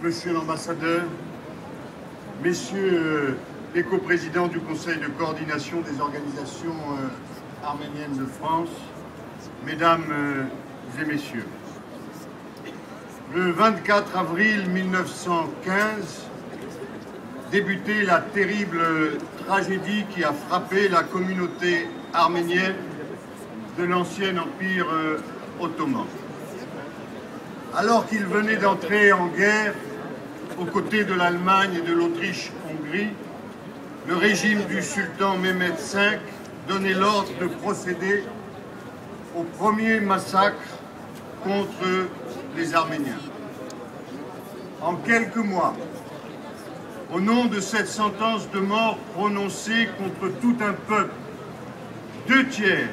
Monsieur l'ambassadeur, Messieurs les coprésidents du Conseil de coordination des organisations arméniennes de France, Mesdames et Messieurs, le 24 avril 1915 débutait la terrible tragédie qui a frappé la communauté arménienne de l'ancien empire ottoman. Alors qu'il venait d'entrer en guerre aux côtés de l'Allemagne et de l'Autriche-Hongrie, le régime du sultan Mehmed V donnait l'ordre de procéder au premier massacre contre les Arméniens. En quelques mois, au nom de cette sentence de mort prononcée contre tout un peuple, 2/3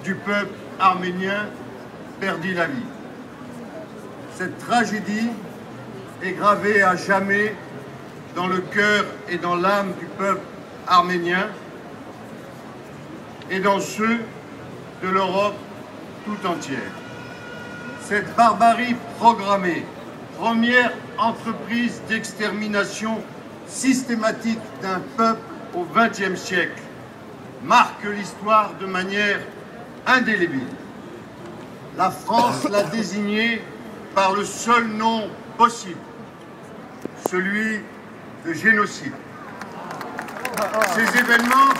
du peuple arménien perdit la vie. Cette tragédie est gravée à jamais dans le cœur et dans l'âme du peuple arménien et dans ceux de l'Europe tout entière. Cette barbarie programmée, première entreprise d'extermination systématique d'un peuple au XXe siècle, marque l'histoire de manière indélébile. La France l'a désignée par le seul nom possible, celui de génocide. Ces événements,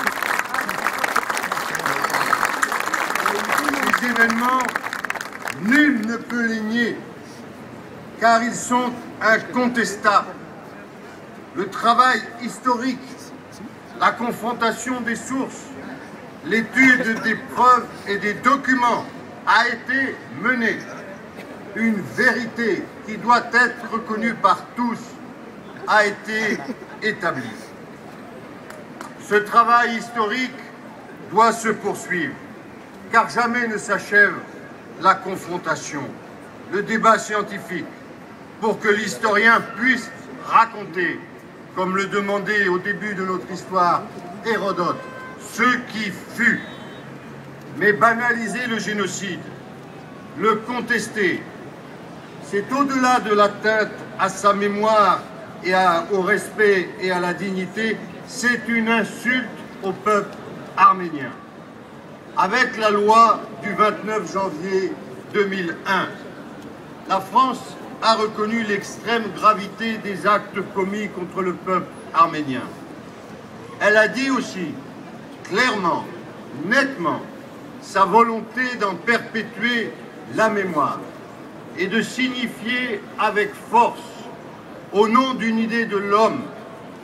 nul ne peut les nier, car ils sont incontestables. Le travail historique, la confrontation des sources, l'étude des preuves et des documents a été menée. Une vérité qui doit être reconnue par tous a été établie. Ce travail historique doit se poursuivre, car jamais ne s'achève la confrontation, le débat scientifique, pour que l'historien puisse raconter, comme le demandait au début de notre histoire Hérodote, ce qui fut. Mais banaliser le génocide, le contester, c'est au-delà de l'atteinte à sa mémoire et au respect et à la dignité, c'est une insulte au peuple arménien. Avec la loi du 29 janvier 2001, la France a reconnu l'extrême gravité des actes commis contre le peuple arménien. Elle a dit aussi, clairement, nettement, sa volonté d'en perpétuer la mémoire et de signifier avec force, au nom d'une idée de l'homme,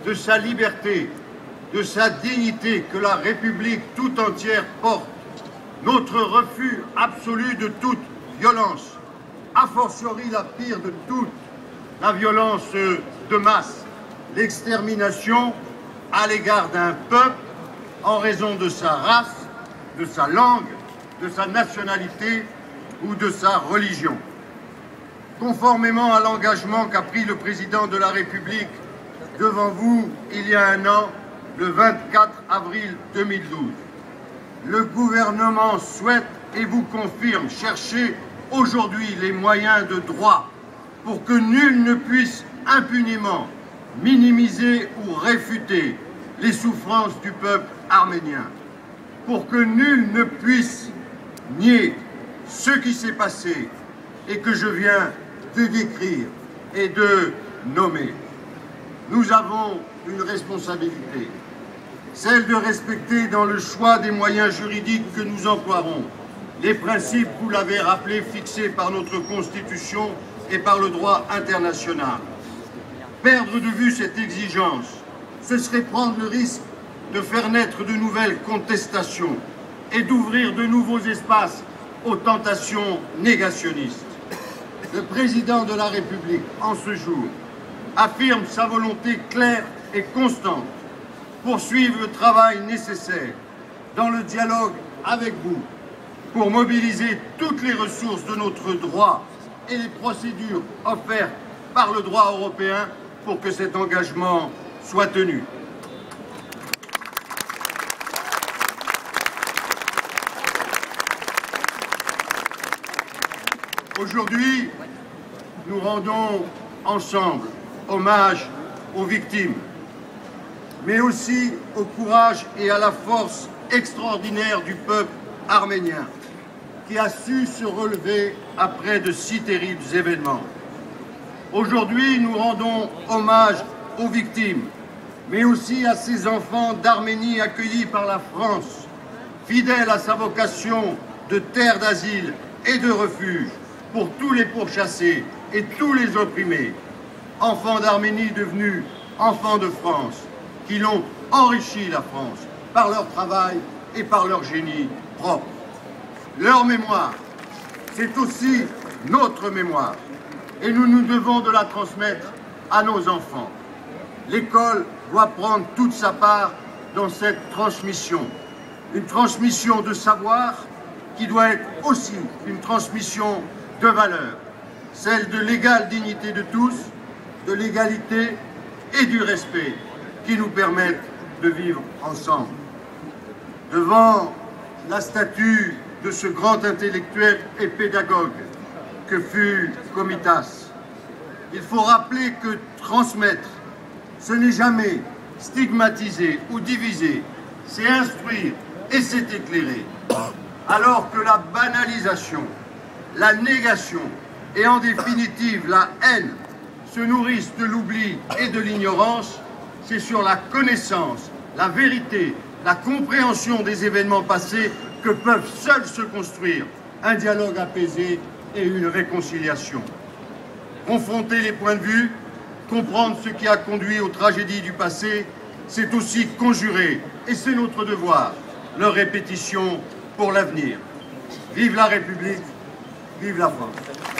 de sa liberté, de sa dignité que la République tout entière porte, notre refus absolu de toute violence, a fortiori la pire de toutes, la violence de masse, l'extermination à l'égard d'un peuple en raison de sa race, de sa langue, de sa nationalité ou de sa religion. Conformément à l'engagement qu'a pris le président de la République devant vous il y a un an, le 24 avril 2012, le gouvernement souhaite et vous confirme chercher aujourd'hui les moyens de droit pour que nul ne puisse impunément minimiser ou réfuter les souffrances du peuple arménien, pour que nul ne puisse nier ce qui s'est passé et que je viens de décrire et de nommer. Nous avons une responsabilité, celle de respecter dans le choix des moyens juridiques que nous emploierons les principes, vous l'avez rappelé, fixés par notre Constitution et par le droit international. Perdre de vue cette exigence, ce serait prendre le risque de faire naître de nouvelles contestations et d'ouvrir de nouveaux espaces aux tentations négationnistes. Le président de la République, en ce jour, affirme sa volonté claire et constante pour suivre le travail nécessaire dans le dialogue avec vous, pour mobiliser toutes les ressources de notre droit et les procédures offertes par le droit européen pour que cet engagement soit tenu. Aujourd'hui, nous rendons ensemble hommage aux victimes, mais aussi au courage et à la force extraordinaire du peuple arménien, qui a su se relever après de si terribles événements. Aujourd'hui, nous rendons hommage aux victimes, mais aussi à ces enfants d'Arménie accueillis par la France, fidèles à sa vocation de terre d'asile et de refuge pour tous les pourchassés et tous les opprimés, enfants d'Arménie devenus enfants de France, qui l'ont enrichi la France par leur travail et par leur génie propre. Leur mémoire, c'est aussi notre mémoire, et nous nous devons de la transmettre à nos enfants. L'école doit prendre toute sa part dans cette transmission, une transmission de savoir qui doit être aussi une transmission de valeurs, celle de l'égale dignité de tous, de l'égalité et du respect qui nous permettent de vivre ensemble. Devant la statue de ce grand intellectuel et pédagogue que fut Komitas, il faut rappeler que transmettre, ce n'est jamais stigmatiser ou diviser, c'est instruire et c'est éclairer. Alors que la banalisation, la négation et en définitive la haine se nourrissent de l'oubli et de l'ignorance, c'est sur la connaissance, la vérité, la compréhension des événements passés que peuvent seuls se construire un dialogue apaisé et une réconciliation. Confronter les points de vue, comprendre ce qui a conduit aux tragédies du passé, c'est aussi conjurer, et c'est notre devoir, leur répétition pour l'avenir. Vive la République, vive la France.